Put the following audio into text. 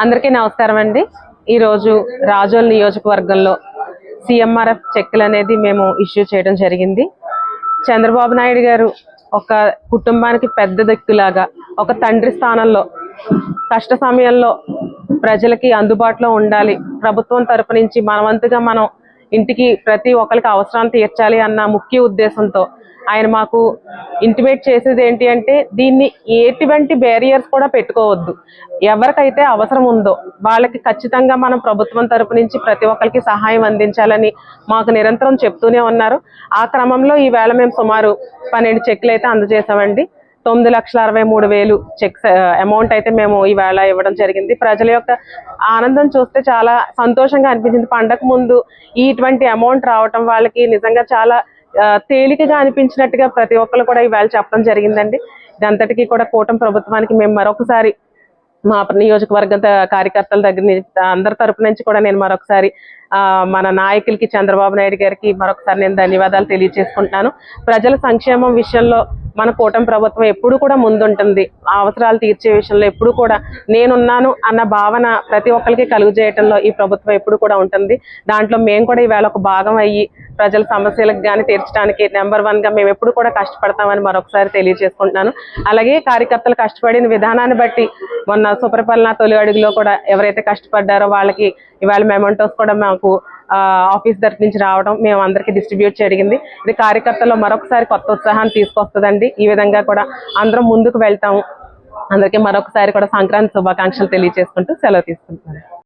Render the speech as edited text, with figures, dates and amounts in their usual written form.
అందరికీ నమస్కారం అండి. ఈరోజు రాజోల్ నియోజకవర్గంలో సిఎంఆర్ఎఫ్ చెక్కులు అనేది మేము ఇష్యూ చేయడం జరిగింది. చంద్రబాబు నాయుడు గారు ఒక కుటుంబానికి పెద్ద దిక్కులాగా ఒక తండ్రి స్థానంలో కష్ట సమయంలో ప్రజలకి అందుబాటులో ఉండాలి, ప్రభుత్వం తరపు నుంచి మనవంతుగా మనం ఇంటికి ప్రతి ఒక్కరికి అవసరాలు తీర్చాలి అన్న ముఖ్య ఉద్దేశంతో ఆయన మాకు ఇంటిమేట్ చేసేది ఏంటి అంటే, దీన్ని ఎటువంటి బ్యారియర్స్ కూడా పెట్టుకోవద్దు, ఎవరికైతే అవసరం ఉందో వాళ్ళకి ఖచ్చితంగా మనం ప్రభుత్వం తరపు నుంచి ప్రతి ఒక్కరికి సహాయం అందించాలని మాకు నిరంతరం చెప్తూనే ఉన్నారు. ఆ క్రమంలో ఈవేళ మేము సుమారు 12 చెక్లు అయితే అందజేసామండి. 9,63,000 చెక్స్ అమౌంట్ అయితే మేము ఈవేళ ఇవ్వడం జరిగింది. ప్రజల యొక్క ఆనందం చూస్తే చాలా సంతోషంగా అనిపించింది. పండగ ముందు ఇటువంటి అమౌంట్ రావటం వాళ్ళకి నిజంగా చాలా తేలికగా అనిపించినట్టుగా ప్రతి ఒక్కరు కూడా ఈవేళ చెప్పడం జరిగిందండి. ఇదంతటికీ కూడా కూటమి ప్రభుత్వానికి మేము మరొకసారి మా నియోజకవర్గ కార్యకర్తల దగ్గర అందరి తరపు నుంచి కూడా నేను మరొకసారి మన నాయకులకి చంద్రబాబు నాయుడు గారికి మరొకసారి నేను ధన్యవాదాలు తెలియజేసుకుంటున్నాను. ప్రజల సంక్షేమం విషయంలో మన కూటమి ప్రభుత్వం ఎప్పుడు కూడా ముందుంటుంది. అవసరాలు తీర్చే విషయంలో ఎప్పుడు కూడా నేనున్నాను అన్న భావన ప్రతి ఒక్కరికి కలుగజేయటంలో ఈ ప్రభుత్వం ఎప్పుడు కూడా ఉంటుంది. దాంట్లో మేము కూడా ఈవేళ ఒక భాగం అయ్యి ప్రజల సమస్యలకు కానీ తీర్చడానికి నెంబర్ 1గా మేము ఎప్పుడు కూడా కష్టపడతామని మరొకసారి తెలియజేసుకుంటున్నాను. అలాగే కార్యకర్తలు కష్టపడిన విధానాన్ని బట్టి మొన్న సుపరిపాలన తొలి అడుగులో కూడా ఎవరైతే కష్టపడ్డారో వాళ్ళకి ఇవాళ మెమెంటోస్ కూడా మాకు ఆఫీస్ దగ్గర నుంచి రావడం మేము అందరికీ డిస్ట్రిబ్యూట్ చేయగలిగింది. ఇది కార్యకర్తల్లో మరొకసారి కొత్త ఉత్సాహాన్ని తీసుకొస్తుందండి. ఈ విధంగా కూడా అందరం ముందుకు వెళ్తాము. అందరికీ మరొకసారి కూడా సంక్రాంతి శుభాకాంక్షలు తెలియజేసుకుంటూ సెలవు తీసుకుంటున్నాను.